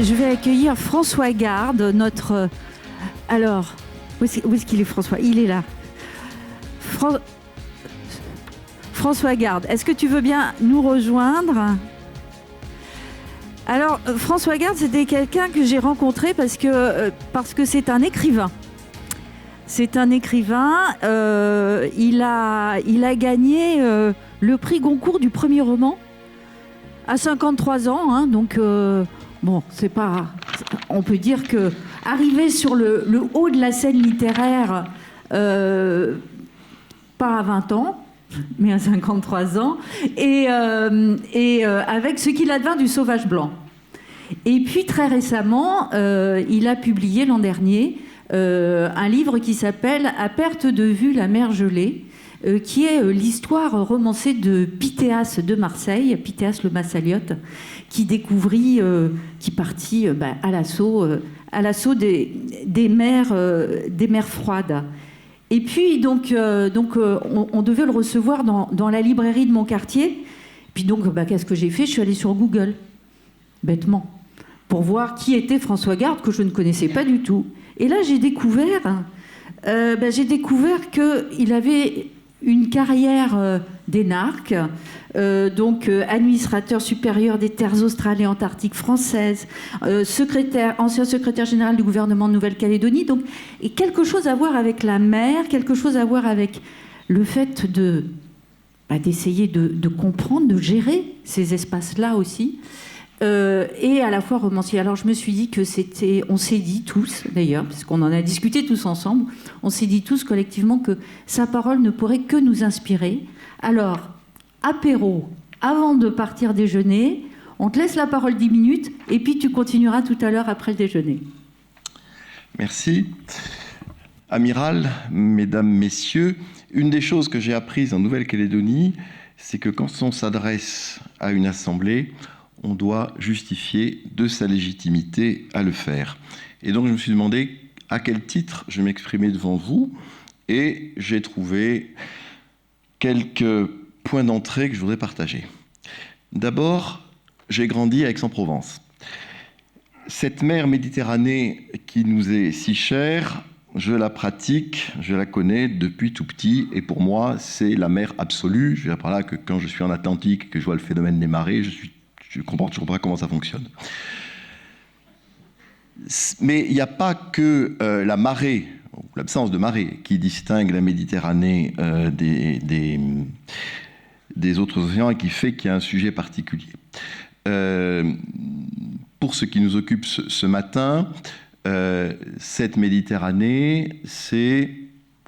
je vais accueillir François Garde, notre... Alors, où est-ce qu'il est, François? Il est là. François Garde, est-ce que tu veux bien nous rejoindre? Alors, François Garde, c'était quelqu'un que j'ai rencontré parce que c'est un écrivain. C'est un écrivain. Il a gagné le prix Goncourt du premier roman à 53 ans. Hein, donc, bon, c'est pas... On peut dire que arriver sur le haut de la scène littéraire, pas à 20 ans, mais à 53 ans, et avec ce qu'il advint du Sauvage blanc. Et puis très récemment, il a publié l'an dernier un livre qui s'appelle « À perte de vue, la mer gelée », qui est l'histoire romancée de Pythéas de Marseille, Pythéas le Massaliote, qui découvrit, qui partit à l'assaut des mers froides. Et puis, donc on devait le recevoir dans la librairie de mon quartier. Puis donc, qu'est-ce que j'ai fait? Je suis allée sur Google, bêtement, pour voir qui était François Garde, que je ne connaissais pas du tout. Et là, j'ai découvert qu'il avait une carrière d'énarque, administrateur supérieur des terres australes et antarctiques françaises, ancien secrétaire général du gouvernement de Nouvelle-Calédonie, et quelque chose à voir avec la mer, quelque chose à voir avec le fait d'essayer de comprendre, de gérer ces espaces-là aussi, et à la fois romancier. Alors je me suis dit que on s'est dit tous, d'ailleurs, parce qu'on en a discuté tous ensemble, on s'est dit tous collectivement que sa parole ne pourrait que nous inspirer. Alors, apéro, avant de partir déjeuner, on te laisse la parole 10 minutes, et puis tu continueras tout à l'heure après le déjeuner. Merci. Amiral, mesdames, messieurs, une des choses que j'ai apprises en Nouvelle-Calédonie, c'est que quand on s'adresse à une assemblée, on doit justifier de sa légitimité à le faire. Et donc je me suis demandé à quel titre je m'exprimais devant vous, et j'ai trouvé quelques points d'entrée que je voudrais partager. D'abord, j'ai grandi à Aix-en-Provence. Cette mer Méditerranée qui nous est si chère, je la pratique, je la connais depuis tout petit, et pour moi, c'est la mer absolue. Je veux dire par là que quand je suis en Atlantique, que je vois le phénomène des marées, je ne comprends toujours pas comment ça fonctionne. Mais il n'y a pas que la marée, ou l'absence de marée, qui distingue la Méditerranée des autres océans et qui fait qu'il y a un sujet particulier. Pour ce qui nous occupe ce matin, cette Méditerranée, c'est,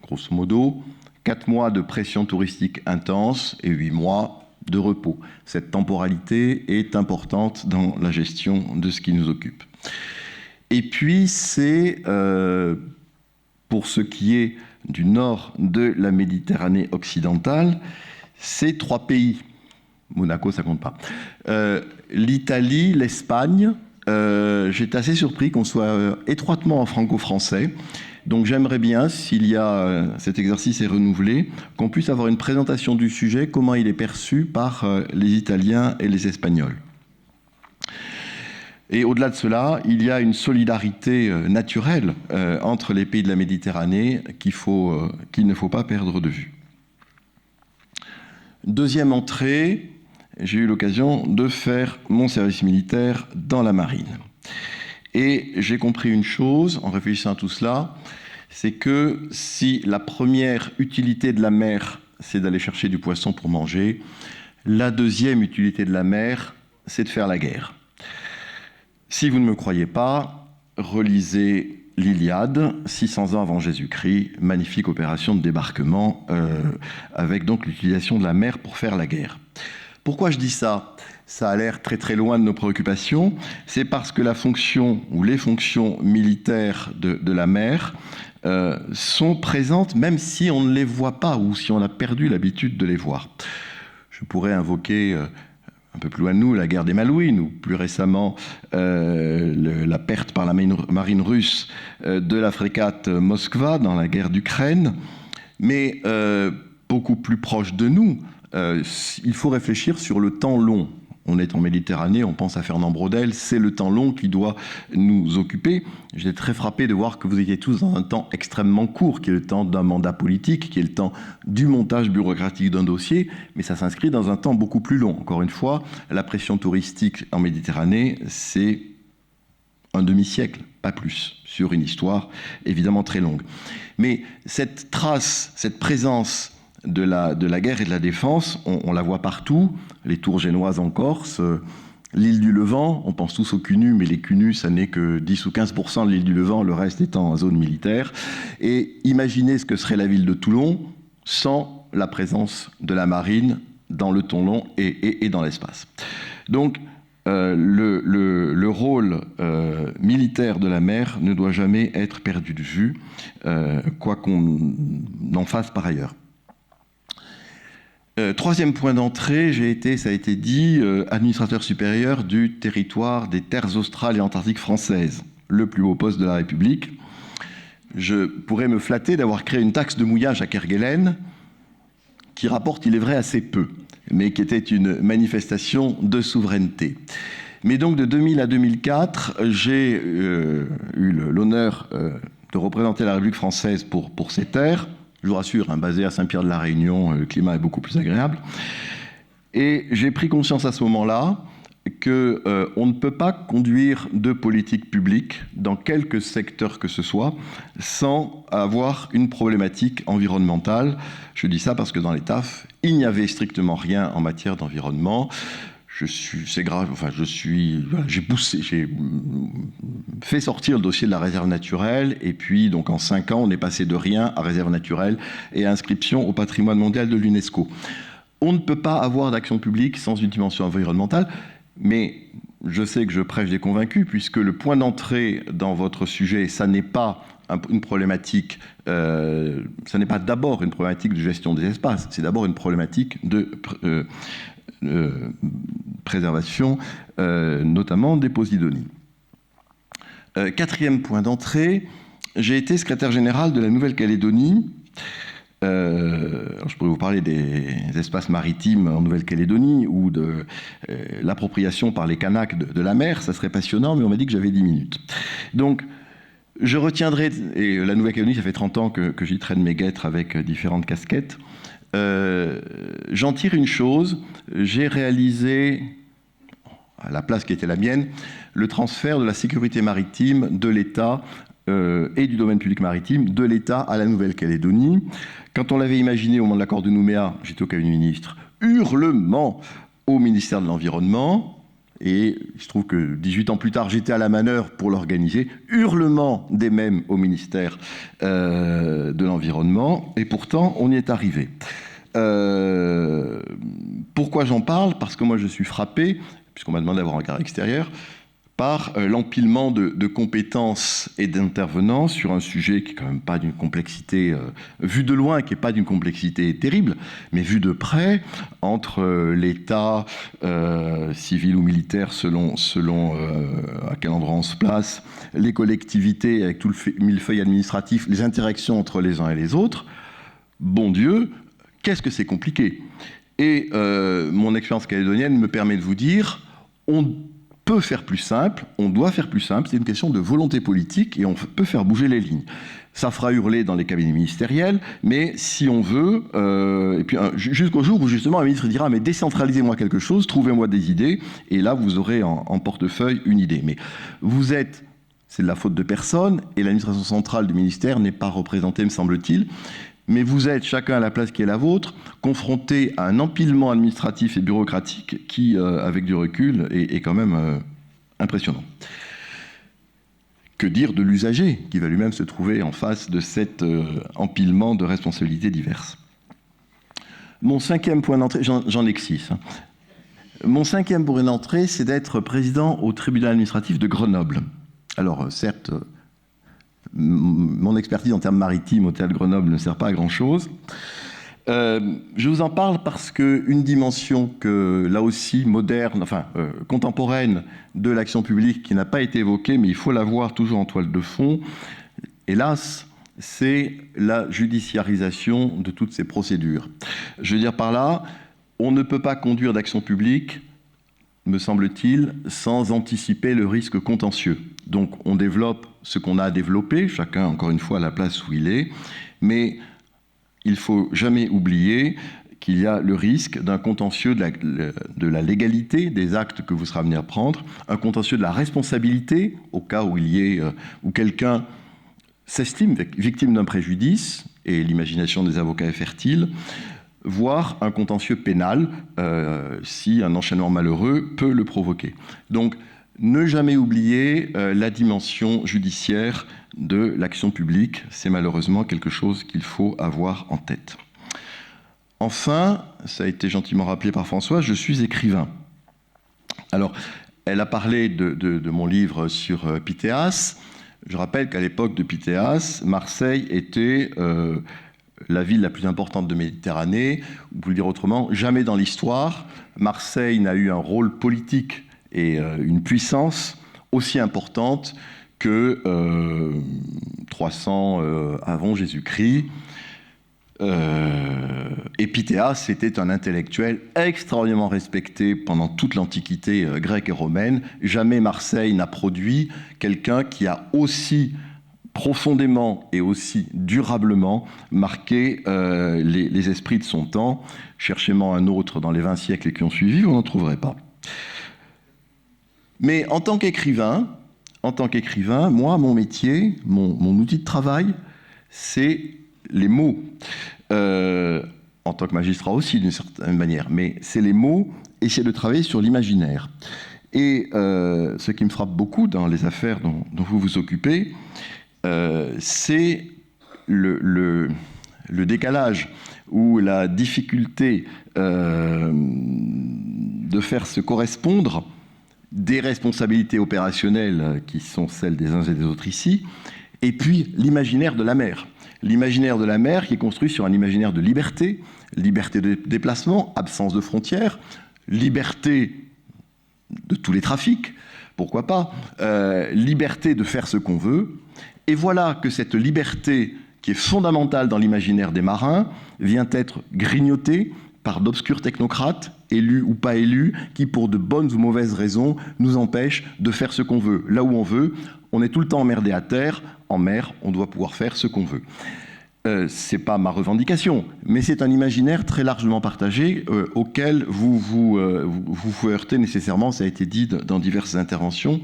grosso modo, 4 mois de pression touristique intense et 8 mois de repos. Cette temporalité est importante dans la gestion de ce qui nous occupe. Et puis, c'est, pour ce qui est du nord de la Méditerranée occidentale, c'est 3 pays. Monaco, ça compte pas. L'Italie, l'Espagne. J'étais assez surpris qu'on soit étroitement en franco-français. Donc j'aimerais bien, s'il y a cet exercice est renouvelé, qu'on puisse avoir une présentation du sujet, comment il est perçu par les Italiens et les Espagnols. Et au-delà de cela, il y a une solidarité naturelle entre les pays de la Méditerranée qu'il ne faut pas perdre de vue. Deuxième entrée, j'ai eu l'occasion de faire mon service militaire dans la marine. Et j'ai compris une chose, en réfléchissant à tout cela, c'est que si la première utilité de la mer, c'est d'aller chercher du poisson pour manger, la deuxième utilité de la mer, c'est de faire la guerre. Si vous ne me croyez pas, relisez l'Iliade, 600 ans avant Jésus-Christ, magnifique opération de débarquement, avec donc l'utilisation de la mer pour faire la guerre. Pourquoi je dis ça ? Ça a l'air très très loin de nos préoccupations. C'est parce que la fonction ou les fonctions militaires de la mer sont présentes même si on ne les voit pas ou si on a perdu l'habitude de les voir. Je pourrais invoquer un peu plus loin de nous la guerre des Malouines ou plus récemment la perte par la marine russe de la frégate Moskva dans la guerre d'Ukraine. Mais beaucoup plus proche de nous, il faut réfléchir sur le temps long. On est en Méditerranée, on pense à Fernand Braudel, c'est le temps long qui doit nous occuper. J'étais très frappé de voir que vous étiez tous dans un temps extrêmement court, qui est le temps d'un mandat politique, qui est le temps du montage bureaucratique d'un dossier, mais ça s'inscrit dans un temps beaucoup plus long. Encore une fois, la pression touristique en Méditerranée, c'est un demi-siècle, pas plus, sur une histoire évidemment très longue. Mais cette trace, cette présence de la guerre et de la défense, on la voit partout, les tours génoises en Corse, l'île du Levant, on pense tous aux CUNU, mais les CUNU, ça n'est que 10 ou 15% de l'île du Levant, le reste étant en zone militaire. Et imaginez ce que serait la ville de Toulon sans la présence de la marine dans le ton long et dans l'espace. Donc, le rôle militaire de la mer ne doit jamais être perdu de vue, quoi qu'on en fasse par ailleurs. Troisième point d'entrée, j'ai été, ça a été dit, administrateur supérieur du territoire des terres australes et antarctiques françaises, le plus haut poste de la République. Je pourrais me flatter d'avoir créé une taxe de mouillage à Kerguelen qui rapporte, il est vrai, assez peu, mais qui était une manifestation de souveraineté. Mais donc de 2000 à 2004, j'ai eu l'honneur de représenter la République française pour ces terres. Je vous rassure, basé à Saint-Pierre-de-la-Réunion, le climat est beaucoup plus agréable. Et j'ai pris conscience à ce moment-là qu'on ne peut pas conduire de politique publique dans quelque secteur que ce soit sans avoir une problématique environnementale. Je dis ça parce que dans les TAF, il n'y avait strictement rien en matière d'environnement. C'est grave, j'ai fait sortir le dossier de la réserve naturelle, et puis donc en 5 ans, on est passé de rien à réserve naturelle et à inscription au patrimoine mondial de l'UNESCO. On ne peut pas avoir d'action publique sans une dimension environnementale, mais je sais que je prêche des convaincus, puisque le point d'entrée dans votre sujet, ça n'est pas une problématique, ça n'est pas d'abord une problématique de gestion des espaces, c'est d'abord une problématique de préservation, notamment des posidonies. Quatrième point d'entrée, j'ai été secrétaire général de la Nouvelle-Calédonie. Je pourrais vous parler des espaces maritimes en Nouvelle-Calédonie ou de l'appropriation par les Kanaks de la mer, ça serait passionnant, mais on m'a dit que j'avais 10 minutes. Donc, je retiendrai, et la Nouvelle-Calédonie, ça fait 30 ans que j'y traîne mes guêtres avec différentes casquettes. J'en tire une chose, j'ai réalisé, à la place qui était la mienne, le transfert de la sécurité maritime de l'État et du domaine public maritime de l'État à la Nouvelle-Calédonie. Quand on l'avait imaginé au moment de l'accord de Nouméa, j'étais au cabinet ministre, hurlement au ministère de l'Environnement, et il se trouve que 18 ans plus tard, j'étais à la manœuvre pour l'organiser, hurlement des mêmes au ministère de l'Environnement, et pourtant, on y est arrivé. Pourquoi j'en parle ? Parce que moi, je suis frappé, puisqu'on m'a demandé d'avoir un regard extérieur, par l'empilement de compétences et d'intervenants sur un sujet qui n'est quand même pas d'une complexité, vu de loin, qui n'est pas d'une complexité terrible, mais vu de près, entre l'État civil ou militaire, selon à quel endroit on se place, les collectivités avec tout le millefeuille administratif, les interactions entre les uns et les autres. Bon Dieu, qu'est-ce que c'est compliqué ? Et mon expérience calédonienne me permet de vous dire, on peut faire plus simple, on doit faire plus simple, c'est une question de volonté politique et on peut faire bouger les lignes. Ça fera hurler dans les cabinets ministériels, mais si on veut, et puis jusqu'au jour où justement un ministre dira « mais décentralisez-moi quelque chose, trouvez-moi des idées », et là vous aurez en portefeuille une idée. Mais vous êtes, c'est de la faute de personne, et l'administration centrale du ministère n'est pas représentée, me semble-t-il, mais vous êtes, chacun à la place qui est la vôtre, confronté à un empilement administratif et bureaucratique qui, avec du recul, est quand même impressionnant. Que dire de l'usager, qui va lui-même se trouver en face de cet empilement de responsabilités diverses. Mon cinquième point d'entrée, j'en ai que 6. Mon cinquième point d'entrée, c'est d'être président au tribunal administratif de Grenoble. Alors, certes, mon expertise en termes maritimes au théâtre de Grenoble ne sert pas à grand-chose. Je vous en parle parce qu'une dimension que, là aussi, moderne, contemporaine de l'action publique qui n'a pas été évoquée, mais il faut la voir toujours en toile de fond, hélas, c'est la judiciarisation de toutes ces procédures. Je veux dire par là, on ne peut pas conduire d'action publique me semble-t-il, sans anticiper le risque contentieux. Donc on développe ce qu'on a à développer, chacun encore une fois à la place où il est, mais il ne faut jamais oublier qu'il y a le risque d'un contentieux de la légalité des actes que vous serez amené à prendre, un contentieux de la responsabilité, au cas où où quelqu'un s'estime victime d'un préjudice, et l'imagination des avocats est fertile, voire un contentieux pénal, si un enchaînement malheureux peut le provoquer. Donc, ne jamais oublier la dimension judiciaire de l'action publique, c'est malheureusement quelque chose qu'il faut avoir en tête. Enfin, ça a été gentiment rappelé par Françoise, je suis écrivain. Alors, elle a parlé de mon livre sur Pythéas. Je rappelle qu'à l'époque de Pythéas, Marseille était la ville la plus importante de Méditerranée. Ou pour le dire autrement, jamais dans l'histoire, Marseille n'a eu un rôle politique et une puissance aussi importante que 300 avant Jésus-Christ. Pythéas était un intellectuel extraordinairement respecté pendant toute l'Antiquité grecque et romaine. Jamais Marseille n'a produit quelqu'un qui a aussi profondément et aussi durablement marqué les esprits de son temps. Cherchez-en un autre dans les 20 siècles qui ont suivi, vous n'en trouverez pas. Mais en tant qu'écrivain, moi, mon métier, mon outil de travail, c'est les mots. En tant que magistrat aussi, d'une certaine manière, mais c'est les mots, essayer de travailler sur l'imaginaire. Et ce qui me frappe beaucoup dans les affaires dont vous vous occupez, c'est le décalage ou la difficulté de faire se correspondre des responsabilités opérationnelles qui sont celles des uns et des autres ici, et puis l'imaginaire de la mer. L'imaginaire de la mer qui est construit sur un imaginaire de liberté de déplacement, absence de frontières, liberté de tous les trafics, pourquoi pas, liberté de faire ce qu'on veut. Et voilà que cette liberté qui est fondamentale dans l'imaginaire des marins vient être grignotée par d'obscurs technocrates, élus ou pas élus, qui pour de bonnes ou mauvaises raisons nous empêchent de faire ce qu'on veut. Là où on veut, on est tout le temps emmerdé à terre. En mer, on doit pouvoir faire ce qu'on veut. C'est pas ma revendication, mais c'est un imaginaire très largement partagé auquel vous heurtez nécessairement, ça a été dit dans diverses interventions.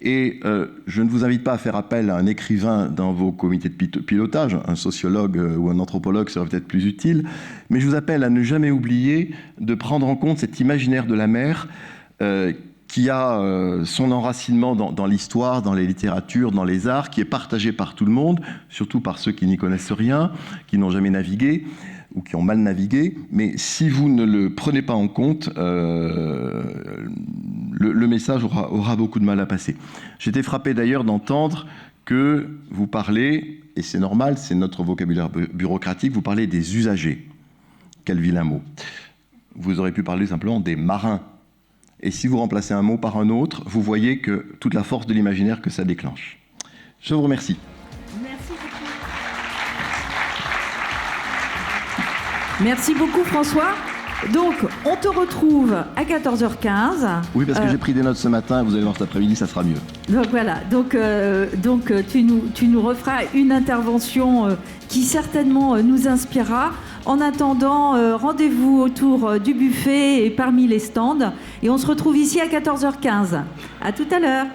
Et je ne vous invite pas à faire appel à un écrivain dans vos comités de pilotage, un sociologue ou un anthropologue serait peut-être plus utile, mais je vous appelle à ne jamais oublier de prendre en compte cet imaginaire de la mer qui a son enracinement dans l'histoire, dans les littératures, dans les arts, qui est partagé par tout le monde, surtout par ceux qui n'y connaissent rien, qui n'ont jamais navigué ou qui ont mal navigué. Mais si vous ne le prenez pas en compte, le message aura beaucoup de mal à passer. J'étais frappé d'ailleurs d'entendre que vous parlez, et c'est normal, c'est notre vocabulaire bureaucratique, vous parlez des usagers. Quel vilain mot. Vous aurez pu parler simplement des marins. Et si vous remplacez un mot par un autre, vous voyez que toute la force de l'imaginaire que ça déclenche. Je vous remercie. Merci beaucoup. Merci beaucoup François. Donc, on te retrouve à 14h15. Oui, parce que j'ai pris des notes ce matin, vous allez voir cet après-midi, ça sera mieux. Donc voilà, donc tu nous referas une intervention qui certainement nous inspirera. En attendant, rendez-vous autour du buffet et parmi les stands. Et on se retrouve ici à 14h15. À tout à l'heure.